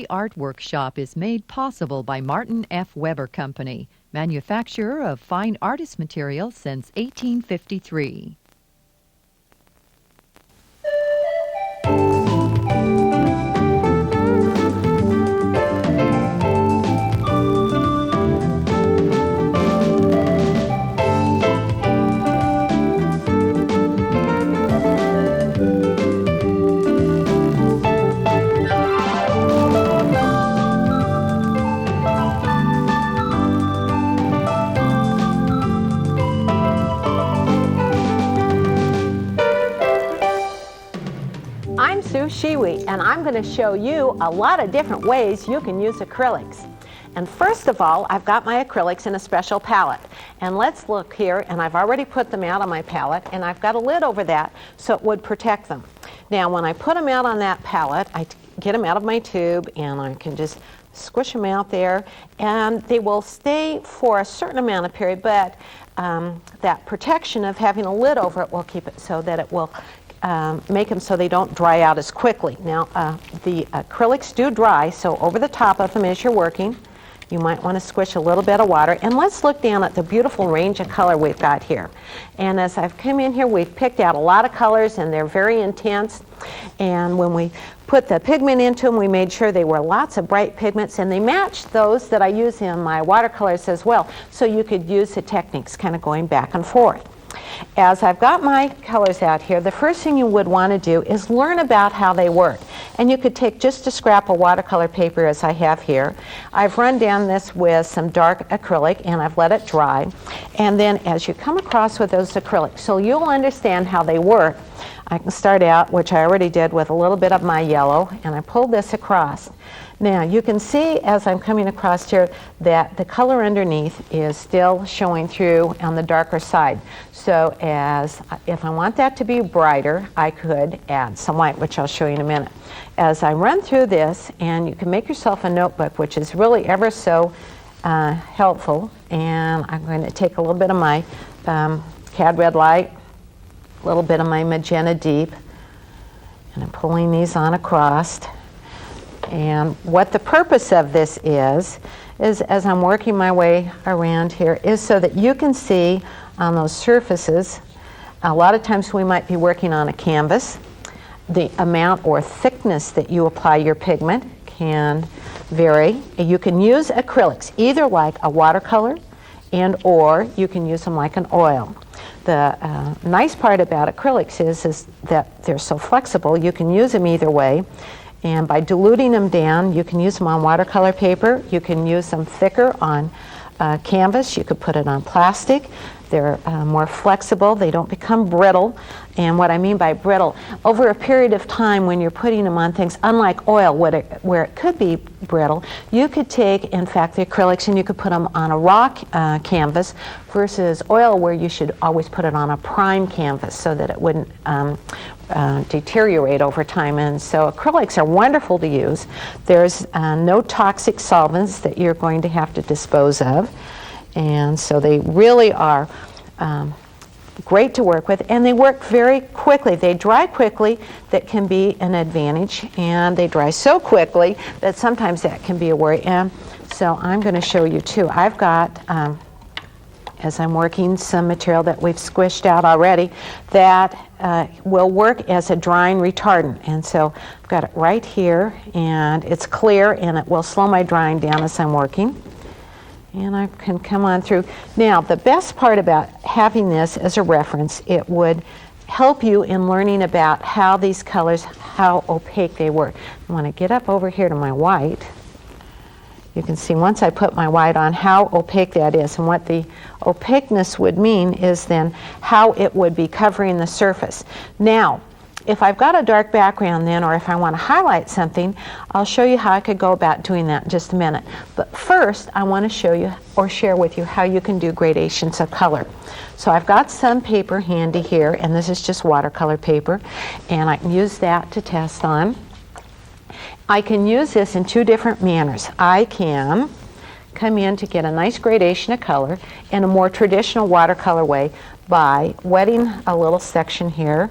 Art Workshop is made possible by Martin F. Weber Company, manufacturer of fine artist material since 1853. I'm Sue Shiwi, and I'm going to show you a lot of different ways you can use acrylics. And first of all, I've got my acrylics in a special palette. And let's look here, and I've already put them out on my palette, and I've got a lid over that so it would protect them. Now, when I put them out on that palette, I get them out of my tube, and I can just squish them out there, and they will stay for a certain amount of period, but that protection of having a lid over it will keep it so that it will make them so they don't dry out as quickly. Now, the acrylics do dry, so over the top of them as you're working, you might want to squish a little bit of water. And let's look down at the beautiful range of color we've got here. And as I've come in here, we've picked out a lot of colors, and they're very intense. And when we put the pigment into them, we made sure they were lots of bright pigments, and they matched those that I use in my watercolors as well. So you could use the techniques kind of going back and forth. As I've got my colors out here, the first thing you would want to do is learn about how they work. And you could take just a scrap of watercolor paper as I have here. I've run down this with some dark acrylic and I've let it dry. And then as you come across with those acrylics, so you'll understand how they work, I can start out, which I already did, with a little bit of my yellow, and I pull this across. Now you can see as I'm coming across here that the color underneath is still showing through on the darker side. So if I want that to be brighter, I could add some white, which I'll show you in a minute. As I run through this, and you can make yourself a notebook, which is really ever so helpful, and I'm going to take a little bit of my Cad Red Light, a little bit of my Magenta Deep, and I'm pulling these on across. And what the purpose of this is as I'm working my way around here, is so that you can see on those surfaces, a lot of times we might be working on a canvas. The amount or thickness that you apply your pigment can vary. You can use acrylics either like a watercolor and or you can use them like an oil. The nice part about acrylics is that they're so flexible. You can use them either way. And by diluting them down, you can use them on watercolor paper. You can use them thicker on canvas. You could put it on plastic. They're more flexible. They don't become brittle. And what I mean by brittle, over a period of time when you're putting them on things, unlike oil where it could be brittle, you could take, in fact, the acrylics and you could put them on a raw canvas versus oil where you should always put it on a prime canvas so that it wouldn't deteriorate over time. And so acrylics are wonderful to use. There's no toxic solvents that you're going to have to dispose of. And so they really are great to work with, and they work very quickly. They dry quickly, that can be an advantage, and they dry so quickly that sometimes that can be a worry. And so I'm going to show you too. I've got, as I'm working, some material that we've squished out already that will work as a drying retardant. And so I've got it right here, and it's clear, and it will slow my drying down as I'm working. And I can come on through. Now, the best part about having this as a reference, it would help you in learning about how these colors, how opaque they were. I want to get up over here to my white. You can see once I put my white on how opaque that is. And what the opaqueness would mean is then how it would be covering the surface. Now, if I've got a dark background then, or if I want to highlight something, I'll show you how I could go about doing that in just a minute. But first, I want to show you or share with you how you can do gradations of color. So I've got some paper handy here, and this is just watercolor paper, and I can use that to test on. I can use this in two different manners. I can come in to get a nice gradation of color in a more traditional watercolor way by wetting a little section here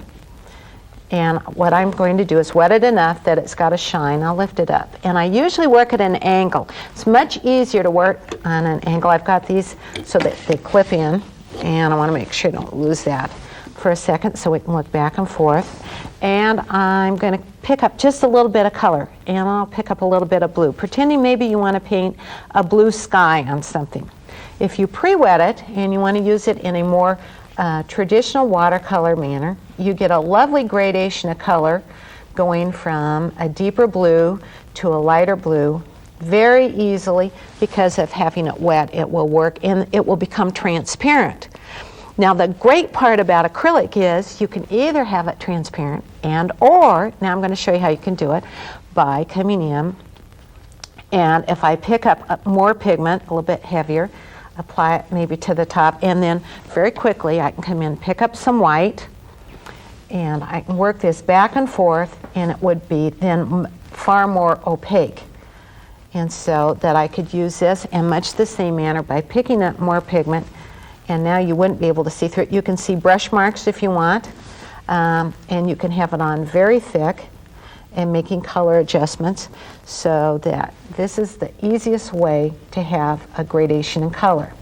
And what I'm going to do is wet it enough that it's got a shine. I'll lift it up. And I usually work at an angle. It's much easier to work on an angle. I've got these so that they clip in. And I want to make sure I don't lose that for a second so we can look back and forth. And I'm going to pick up just a little bit of color. And I'll pick up a little bit of blue, pretending maybe you want to paint a blue sky on something. If you pre-wet it and you want to use it in a more traditional watercolor manner, you get a lovely gradation of color going from a deeper blue to a lighter blue very easily. Because of having it wet, it will work and it will become transparent. Now the great part about acrylic is you can either have it transparent or, now I'm going to show you how you can do it by coming in, and if I pick up more pigment, a little bit heavier, apply it maybe to the top, and then very quickly I can come in, pick up some white, and I can work this back and forth, and it would be then far more opaque. And so that I could use this in much the same manner by picking up more pigment, and now you wouldn't be able to see through it. You can see brush marks if you want, and you can have it on very thick and making color adjustments, so that this is the easiest way to have a gradation in color.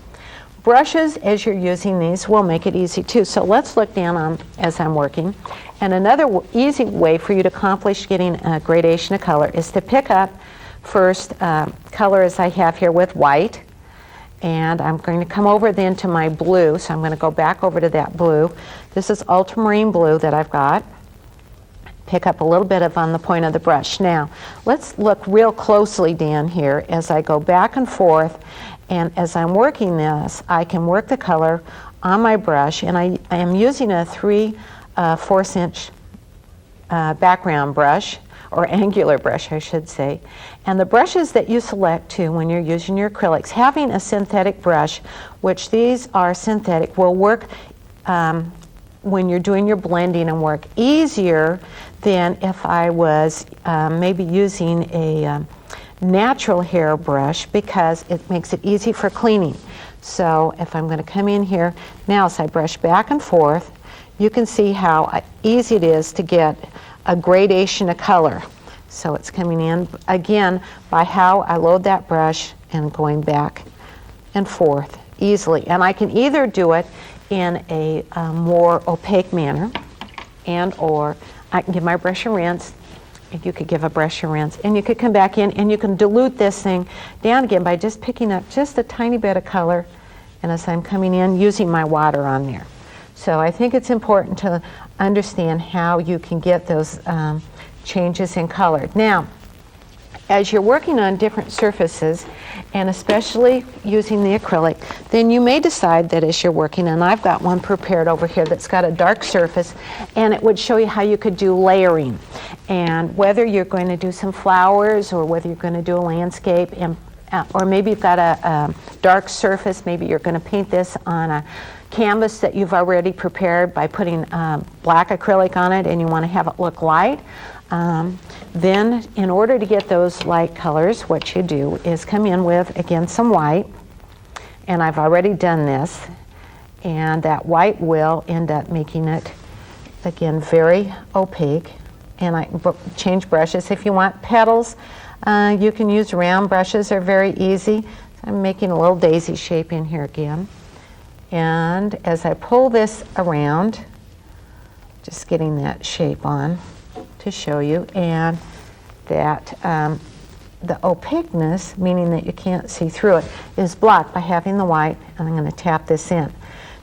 Brushes, as you're using these, will make it easy too. So let's look down on as I'm working. And another easy way for you to accomplish getting a gradation of color is to pick up first color as I have here with white, and I'm going to come over then to my blue, so I'm going to go back over to that blue. This is ultramarine blue that I've got. Pick up a little bit of on the point of the brush. Now let's look real closely down here as I go back and forth, and as I'm working this I can work the color on my brush, and I am using a 3/4 inch background brush, or angular brush I should say. And the brushes that you select too when you're using your acrylics, having a synthetic brush, which these are synthetic, will work when you're doing your blending and work easier than if I was maybe using a natural hair brush, because it makes it easy for cleaning. So if I'm going to come in here now as I brush back and forth, you can see how easy it is to get a gradation of color. So it's coming in again by how I load that brush and going back and forth easily. And I can either do it in a more opaque manner, and or I can give my brush a rinse, and you could give a brush a rinse, and you could come back in and you can dilute this thing down again by just picking up just a tiny bit of color, and as I'm coming in using my water on there. So I think it's important to understand how you can get those changes in color. Now, as you're working on different surfaces, and especially using the acrylic, then you may decide that as you're working, and I've got one prepared over here that's got a dark surface, and it would show you how you could do layering, and whether you're going to do some flowers or whether you're going to do a landscape, and or maybe you've got a dark surface, maybe you're going to paint this on a canvas that you've already prepared by putting black acrylic on it, and you want to have it look light. Then in order to get those light colors, what you do is come in with, again, some white, and I've already done this, and that white will end up making it, again, very opaque. And I can change brushes if you want. Petals, you can use round brushes, are very easy. So I'm making a little daisy shape in here again. And as I pull this around, just getting that shape on to show you, and that the opaqueness, meaning that you can't see through it, is blocked by having the white, and I'm going to tap this in.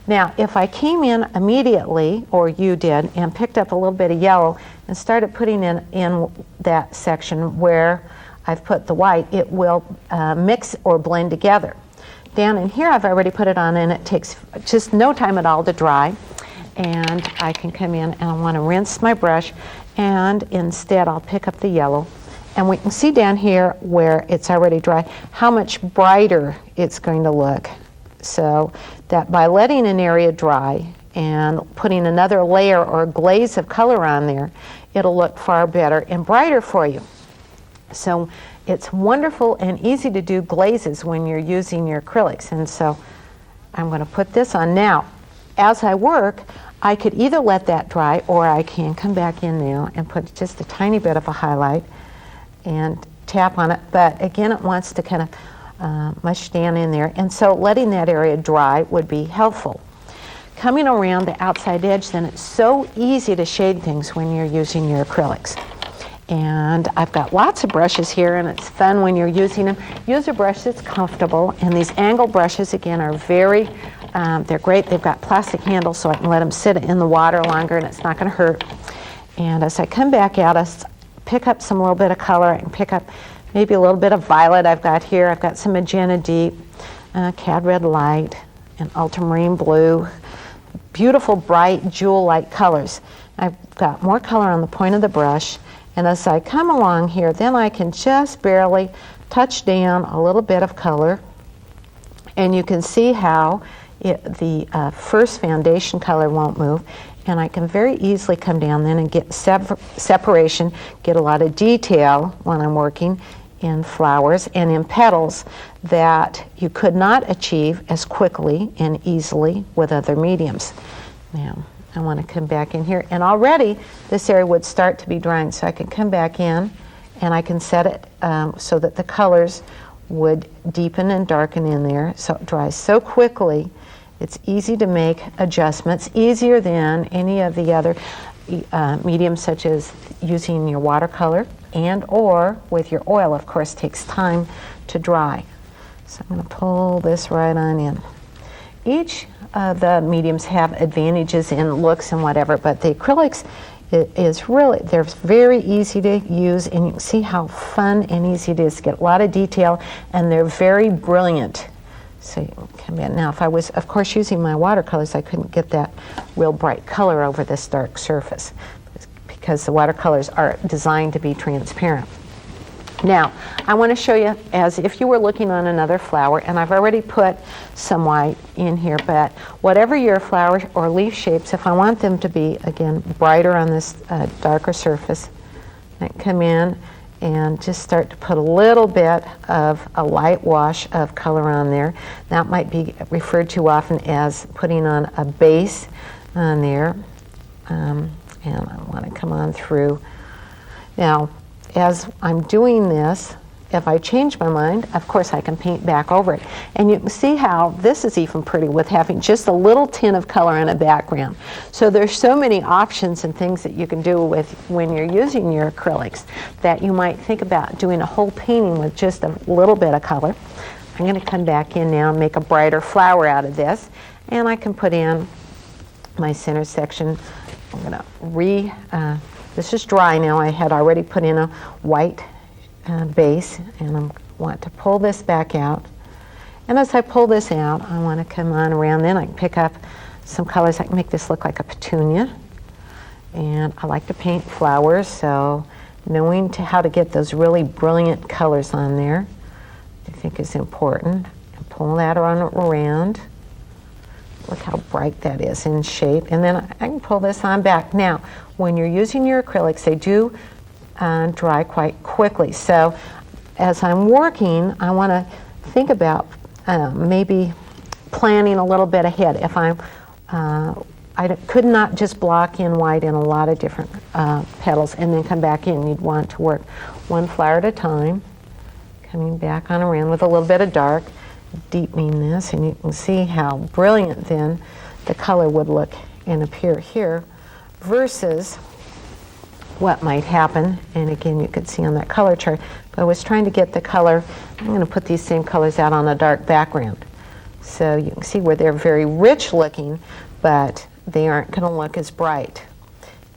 Now, if I came in immediately, or you did, and picked up a little bit of yellow and started putting in that section where I've put the white, it will mix or blend together. Down in here I've already put it on, and it takes just no time at all to dry. And I can come in and I want to rinse my brush, and instead I'll pick up the yellow, and we can see down here where it's already dry how much brighter it's going to look. So that by letting an area dry and putting another layer or glaze of color on there, it'll look far better and brighter for you. So it's wonderful and easy to do glazes when you're using your acrylics. And so I'm going to put this on. Now, as I work, I could either let that dry, or I can come back in now and put just a tiny bit of a highlight and tap on it. But again, it wants to kind of mush down in there, and so letting that area dry would be helpful. Coming around the outside edge, then it's so easy to shade things when you're using your acrylics. And I've got lots of brushes here, and it's fun when you're using them. Use a brush that's comfortable, and these angle brushes, again, are very, they're great. They've got plastic handles, so I can let them sit in the water longer, and it's not going to hurt. And as I come back out, I pick up some little bit of color. I can pick up maybe a little bit of violet I've got here. I've got some magenta deep, cad red light, and ultramarine blue. Beautiful, bright, jewel-like colors. I've got more color on the point of the brush, and as I come along here, then I can just barely touch down a little bit of color, and you can see how the first foundation color won't move, and I can very easily come down then and get separation, get a lot of detail when I'm working in flowers and in petals that you could not achieve as quickly and easily with other mediums. Now, I want to come back in here, and already this area would start to be drying, so I can come back in and I can set it so that the colors would deepen and darken in there, so it dries so quickly. It's easy to make adjustments, easier than any of the other mediums, such as using your watercolor and or with your oil. Of course, takes time to dry. So I'm going to pull this right on in. Each of the mediums have advantages in looks and whatever, but the acrylics is really, they're very easy to use, and you can see how fun and easy it is to get a lot of detail, and they're very brilliant. So you can come in. Now, if I was, of course, using my watercolors, I couldn't get that real bright color over this dark surface because the watercolors are designed to be transparent. Now, I want to show you as if you were looking on another flower, and I've already put some white in here, but whatever your flower or leaf shapes, if I want them to be, again, brighter on this darker surface, I can come in and just start to put a little bit of a light wash of color on there. That might be referred to often as putting on a base on there. And I want to come on through. Now, as I'm doing this, if I change my mind, of course I can paint back over it. And you can see how this is even pretty with having just a little tint of color in a background. So there's so many options and things that you can do with when you're using your acrylics that you might think about doing a whole painting with just a little bit of color. I'm going to come back in now and make a brighter flower out of this. And I can put in my center section. I'm going to this is dry now. I had already put in a white base, and I want to pull this back out. And as I pull this out, I want to come on around. Then I can pick up some colors. I can make this look like a petunia. And I like to paint flowers, so knowing how to get those really brilliant colors on there, I think is important. And pull that around. Look how bright that is in shape. And then I can pull this on back. Now, when you're using your acrylics, they do dry quite quickly. So as I'm working, I want to think about maybe planning a little bit ahead. If I could not just block in white in a lot of different petals and then come back in. You'd want to work one flower at a time, coming back on around with a little bit of dark, deepening this, and you can see how brilliant then the color would look and appear here versus what might happen. And again, you could see on that color chart, if I was trying to get the color, I'm going to put these same colors out on a dark background. So you can see where they're very rich looking, but they aren't going to look as bright.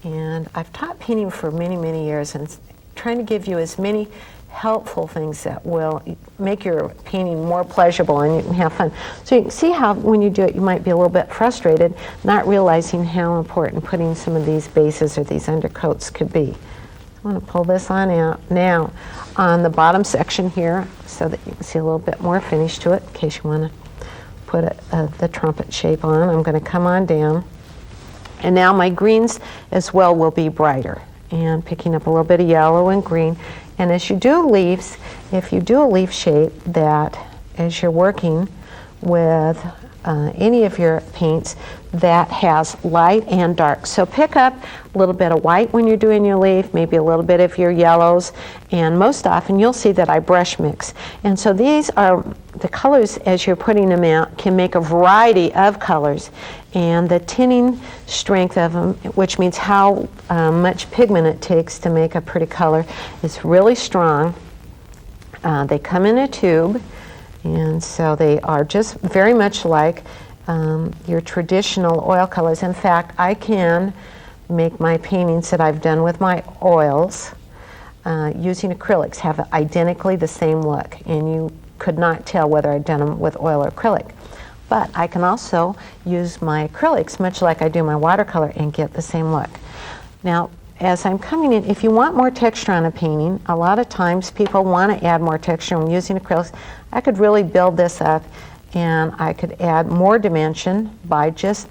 And I've taught painting for many, many years, and trying to give you as many helpful things that will make your painting more pleasurable and you can have fun. So you can see how when you do it you might be a little bit frustrated, not realizing how important putting some of these bases or these undercoats could be. I want to pull this on out now on the bottom section here so that you can see a little bit more finish to it in case you want to put the trumpet shape on. I'm going to come on down, and now my greens as well will be brighter, and picking up a little bit of yellow and green. And as you do leaves, if you do a leaf shape that as you're working with any of your paints that has light and dark. So pick up a little bit of white when you're doing your leaf, maybe a little bit of your yellows, and most often you'll see that I brush mix. And so these are the colors as you're putting them out can make a variety of colors, and the tinning strength of them, which means how much pigment it takes to make a pretty color, is really strong. They come in a tube, and so they are just very much like your traditional oil colors. In fact, I can make my paintings that I've done with my oils using acrylics have identically the same look, and you could not tell whether I'd done them with oil or acrylic. But I can also use my acrylics much like I do my watercolor and get the same look. Now, as I'm coming in, if you want more texture on a painting, a lot of times people want to add more texture when using acrylics. I could really build this up, and I could add more dimension by just,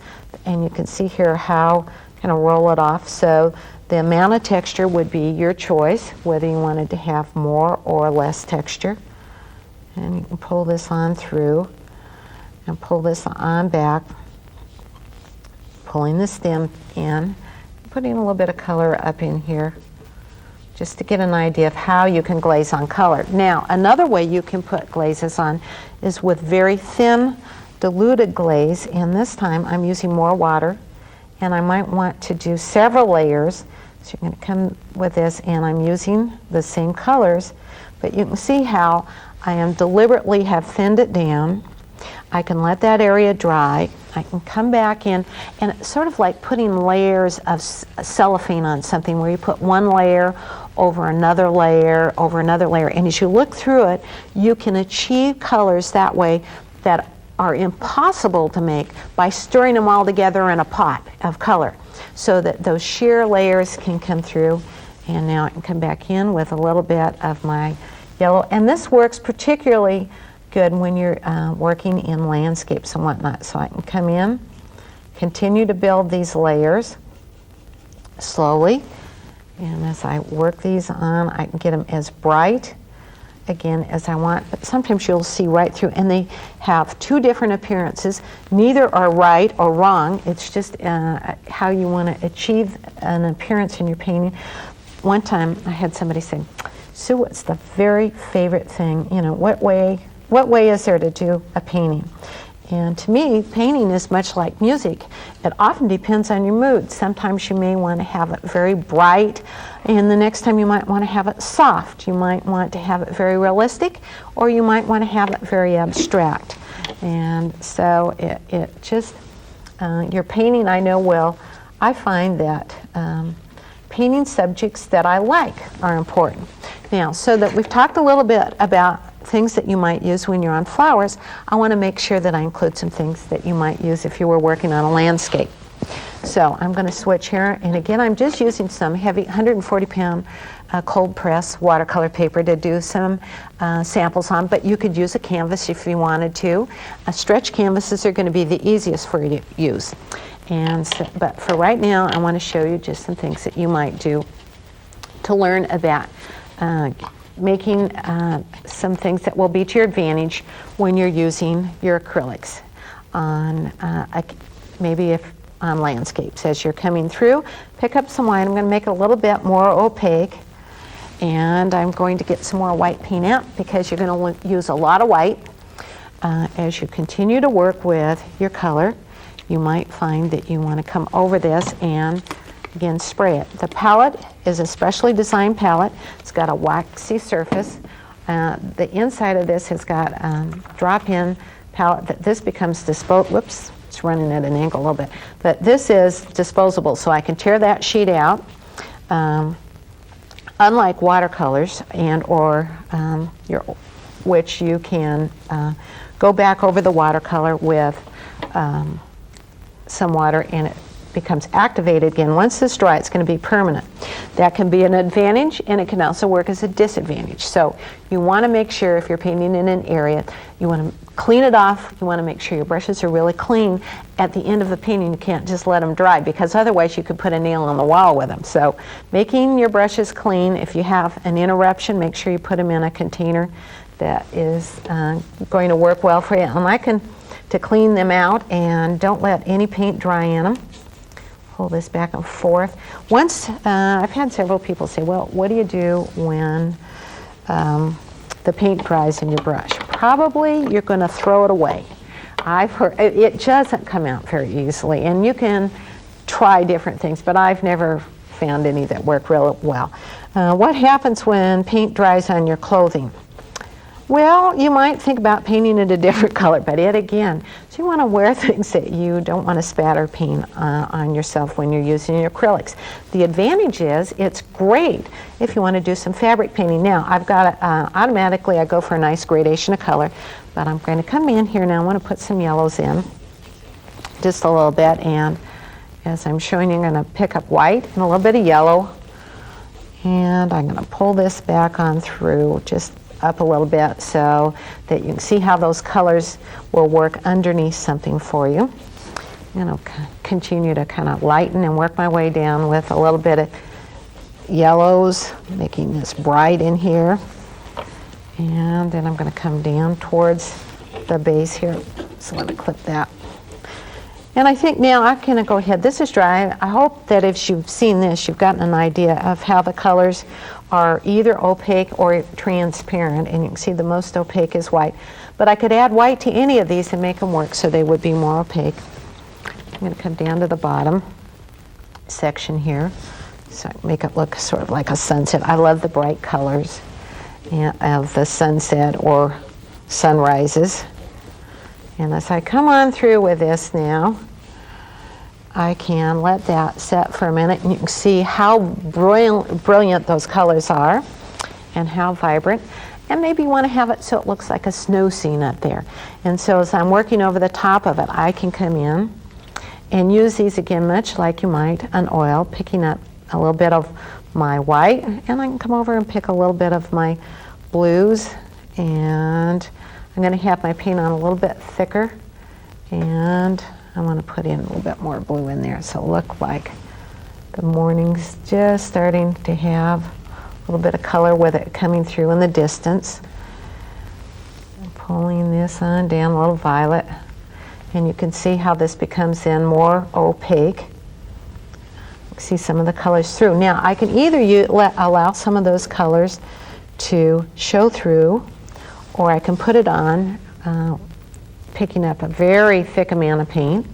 and you can see here how kind of roll it off. So the amount of texture would be your choice, whether you wanted to have more or less texture. And you can pull this on through and pull this on back, pulling the stem in, putting a little bit of color up in here just to get an idea of how you can glaze on color. Now, another way you can put glazes on is with very thin diluted glaze, and this time I'm using more water, and I might want to do several layers. So you're going to come with this, and I'm using the same colors, but you can see how I am deliberately have thinned it down. I can let that area dry. I can come back in, and it's sort of like putting layers of cellophane on something, where you put one layer over another layer over another layer, and as you look through it, you can achieve colors that way that are impossible to make by stirring them all together in a pot of color, so that those sheer layers can come through. And now I can come back in with a little bit of my yellow, and this works particularly good when you're working in landscapes and whatnot. So I can come in, continue to build these layers slowly, and as I work these on, I can get them as bright again as I want. But sometimes you'll see right through, and they have two different appearances. Neither are right or wrong. It's just how you want to achieve an appearance in your painting. One time I had somebody say, "Sue, what's the very favorite thing? You know, what way is there to do a painting?" And to me, painting is much like music. It often depends on your mood. Sometimes you may want to have it very bright, and the next time you might want to have it soft. You might want to have it very realistic, or you might want to have it very abstract. And so it just, your painting, I know, I find that painting subjects that I like are important. Now, so that we've talked a little bit about things that you might use when you're on flowers, I want to make sure that I include some things that you might use if you were working on a landscape. So I'm going to switch here, and again, I'm just using some heavy 140-pound cold press watercolor paper to do some samples on, but you could use a canvas if you wanted to. Stretch canvases are going to be the easiest for you to use. And so, but for right now, I want to show you just some things that you might do to learn about making some things that will be to your advantage when you're using your acrylics on maybe if on landscapes. As you're coming through, pick up some white. I'm going to make it a little bit more opaque, and I'm going to get some more white paint out because you're going to use a lot of white. As you continue to work with your color, you might find that you want to come over this and again spray it. The palette is a specially designed palette. It's got a waxy surface. The inside of this has got drop-in palette. This becomes disposable. Whoops, it's running at an angle a little bit. But this is disposable, so I can tear that sheet out. Unlike watercolors which you can go back over the watercolor with some water, and it becomes activated again. Once this dries, it's going to be permanent. That can be an advantage, and it can also work as a disadvantage. So you want to make sure if you're painting in an area, you want to clean it off. You want to make sure your brushes are really clean. At the end of the painting, you can't just let them dry, because otherwise you could put a nail on the wall with them. So making your brushes clean, if you have an interruption, make sure you put them in a container that is going to work well for you. And I can to clean them out, and don't let any paint dry in them. Pull this back and forth. Once, I've had several people say, well, what do you do when the paint dries in your brush? Probably you're going to throw it away. I've heard it doesn't come out very easily, and you can try different things, but I've never found any that work real well. What happens when paint dries on your clothing? Well, you might think about painting it a different color, but so you want to wear things that you don't want to spatter paint on yourself when you're using your acrylics. The advantage is it's great if you want to do some fabric painting. Now, I've got automatically I go for a nice gradation of color, but I'm going to come in here now. I want to put some yellows in, just a little bit, and as I'm showing you, I'm going to pick up white and a little bit of yellow, and I'm going to pull this back on through just up a little bit so that you can see how those colors will work underneath something for you. I'm going to continue to kind of lighten and work my way down with a little bit of yellows, making this bright in here. And then I'm going to come down towards the base here. So let me clip that. And I think now I'm going to go ahead. This is dry. I hope that if you've seen this, you've gotten an idea of how the colors are either opaque or transparent. And you can see the most opaque is white. But I could add white to any of these and make them work so they would be more opaque. I'm going to come down to the bottom section here. So I make it look sort of like a sunset. I love the bright colors of the sunset or sunrises. And as I come on through with this now, I can let that set for a minute, and you can see how brilliant those colors are and how vibrant. And maybe you want to have it so it looks like a snow scene up there. And so as I'm working over the top of it, I can come in and use these again, much like you might an oil, picking up a little bit of my white, and I can come over and pick a little bit of my blues, and I'm going to have my paint on a little bit thicker, and I want to put in a little bit more blue in there so it'll look like the morning's just starting to have a little bit of color with it coming through in the distance. I'm pulling this on down, a little violet, and you can see how this becomes then more opaque. You can see some of the colors through. Now I can either allow some of those colors to show through, or I can put it on, picking up a very thick amount of paint,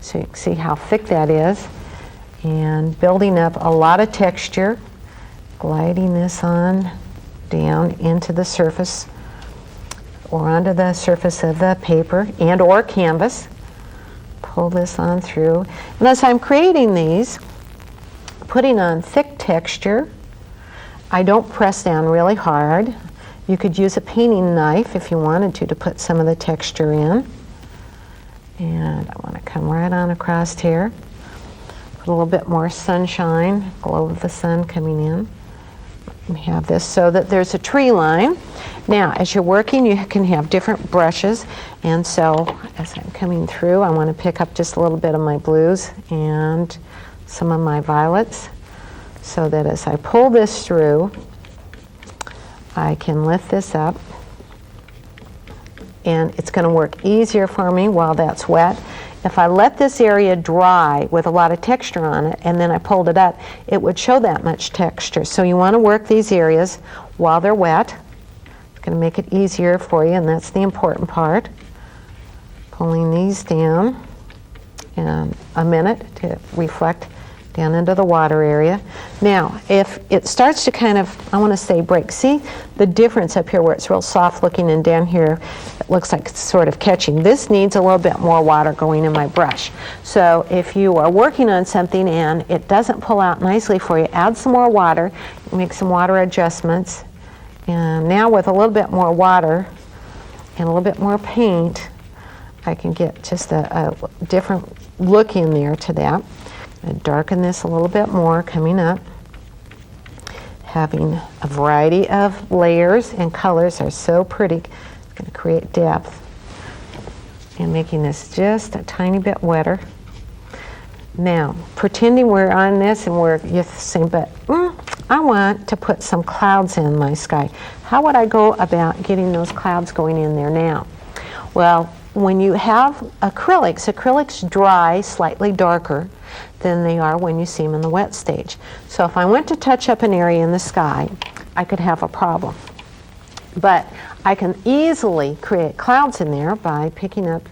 so you can see how thick that is, and building up a lot of texture, gliding this on down into the surface or onto the surface of the paper and or canvas. Pull this on through. And as I'm creating these, putting on thick texture, I don't press down really hard. You could use a painting knife if you wanted to put some of the texture in. And I want to come right on across here. Put a little bit more sunshine, glow of the sun coming in. And have this so that there's a tree line. Now, as you're working, you can have different brushes. And so, as I'm coming through, I want to pick up just a little bit of my blues and some of my violets, so that as I pull this through, I can lift this up, and it's going to work easier for me while that's wet. If I let this area dry with a lot of texture on it and then I pulled it up, it would show that much texture. So you want to work these areas while they're wet. It's going to make it easier for you, and that's the important part. Pulling these down in a minute to reflect down into the water area. Now, if it starts to kind of, I want to say break, see the difference up here where it's real soft looking, and down here it looks like it's sort of catching. This needs a little bit more water going in my brush. So if you are working on something and it doesn't pull out nicely for you, add some more water, make some water adjustments. And now with a little bit more water and a little bit more paint, I can get just a different look in there to that. And darken this a little bit more coming up. Having a variety of layers and colors are so pretty. It's going to create depth. And making this just a tiny bit wetter. Now, pretending we're on this and you're saying, but I want to put some clouds in my sky. How would I go about getting those clouds going in there now? Well, when you have acrylics dry slightly darker than they are when you see them in the wet stage. So if I went to touch up an area in the sky, I could have a problem. But I can easily create clouds in there by picking up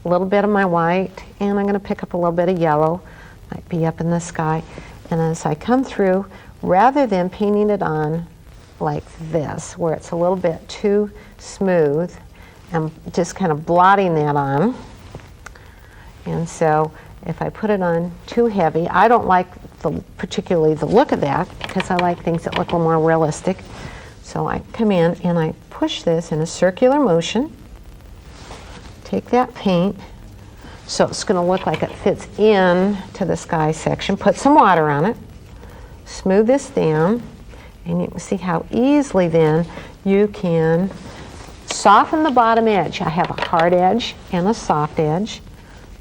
a little bit of my white, and I'm going to pick up a little bit of yellow, might be up in the sky. And as I come through, rather than painting it on like this, where it's a little bit too smooth, I'm just kind of blotting that on. And so if I put it on too heavy, I don't like particularly the look of that, because I like things that look a little more realistic. So I come in and I push this in a circular motion, take that paint, so it's going to look like it fits in to the sky section, put some water on it, smooth this down, and you can see how easily then you can soften the bottom edge. I have a hard edge and a soft edge.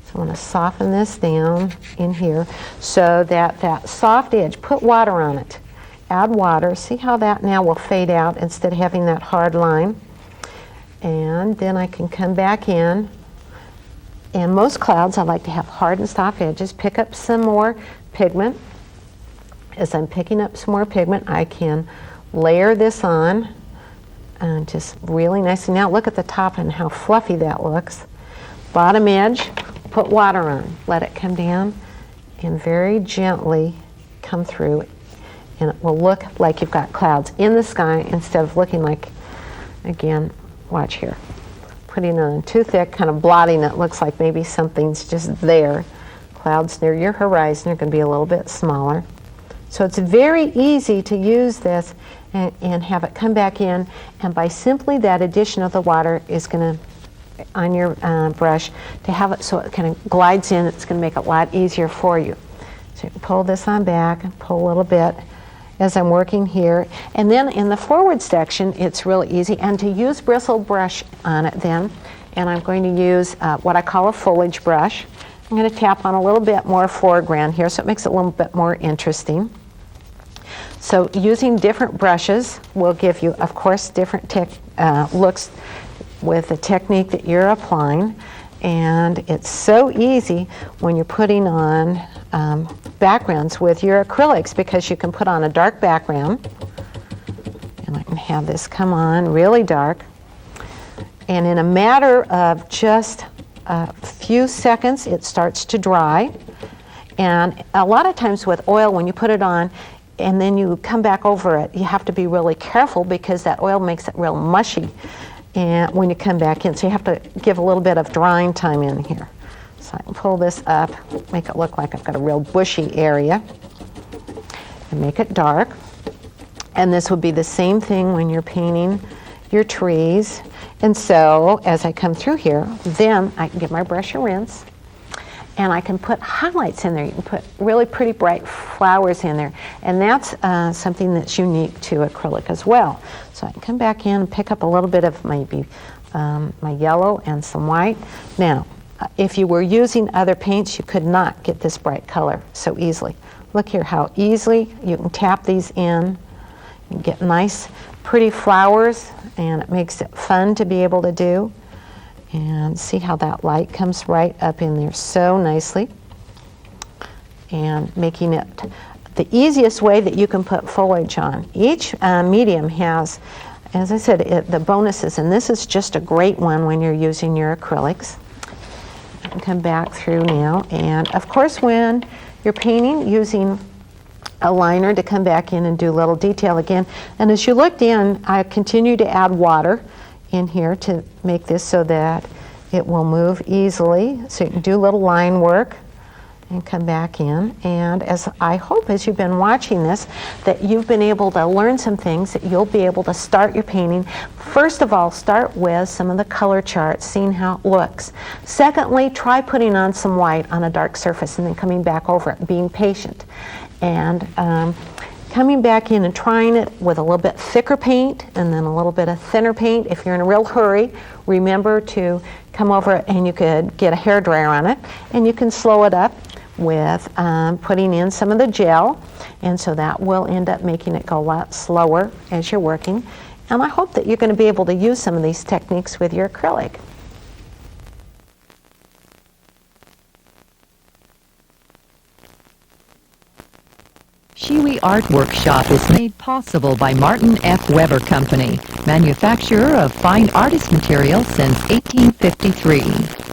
So I'm going to soften this down in here so that that soft edge, put water on it. Add water. See how that now will fade out instead of having that hard line. And then I can come back in. And most clouds I like to have hard and soft edges. Pick up some more pigment. As I'm picking up some more pigment, I can layer this on. Just really nicely. Now look at the top and how fluffy that looks. Bottom edge, put water on. Let it come down and very gently come through. And it will look like you've got clouds in the sky instead of looking like, again, watch here. Putting it on too thick, kind of blotting it, looks like maybe something's just there. Clouds near your horizon are going to be a little bit smaller. So it's very easy to use this and have it come back in, and by simply that addition of the water is going to, on your brush, to have it so it kind of glides in, it's going to make it a lot easier for you. So you can pull this on back, pull a little bit as I'm working here, and then in the forward section it's really easy, and to use bristle brush on it then, and I'm going to use what I call a foliage brush. I'm going to tap on a little bit more foreground here so it makes it a little bit more interesting. So using different brushes will give you, of course, different looks with the technique that you're applying. And it's so easy when you're putting on backgrounds with your acrylics, because you can put on a dark background. And I can have this come on really dark. And in a matter of just a few seconds, it starts to dry. And a lot of times with oil, when you put it on, and then you come back over it, you have to be really careful because that oil makes it real mushy and when you come back in. So you have to give a little bit of drying time in here. So I can pull this up, make it look like I've got a real bushy area, and make it dark. And this would be the same thing when you're painting your trees. And so as I come through here, then I can give my brush a rinse. And I can put highlights in there. You can put really pretty bright flowers in there. And that's something that's unique to acrylic as well. So I can come back in and pick up a little bit of maybe my yellow and some white. Now, if you were using other paints, you could not get this bright color so easily. Look here how easily you can tap these in and get nice, pretty flowers, and it makes it fun to be able to do. And see how that light comes right up in there so nicely, and making it the easiest way that you can put foliage on. Each medium has, as I said, the bonuses, and this is just a great one when you're using your acrylics. I can come back through now, and of course when you're painting, using a liner to come back in and do a little detail again. And as you looked in, I continue to add water in here to make this so that it will move easily. So you can do a little line work and come back in. And as I hope as you've been watching this, that you've been able to learn some things that you'll be able to start your painting. First of all, start with some of the color charts, seeing how it looks. Secondly, try putting on some white on a dark surface and then coming back over it, being patient. And coming back in and trying it with a little bit thicker paint and then a little bit of thinner paint. If you're in a real hurry, remember to come over it, and you could get a hairdryer on it, and you can slow it up with putting in some of the gel, and so that will end up making it go a lot slower as you're working. And I hope that you're going to be able to use some of these techniques with your acrylic. Shiwi Art Workshop is made possible by Martin F. Weber Company, manufacturer of fine artist material since 1853.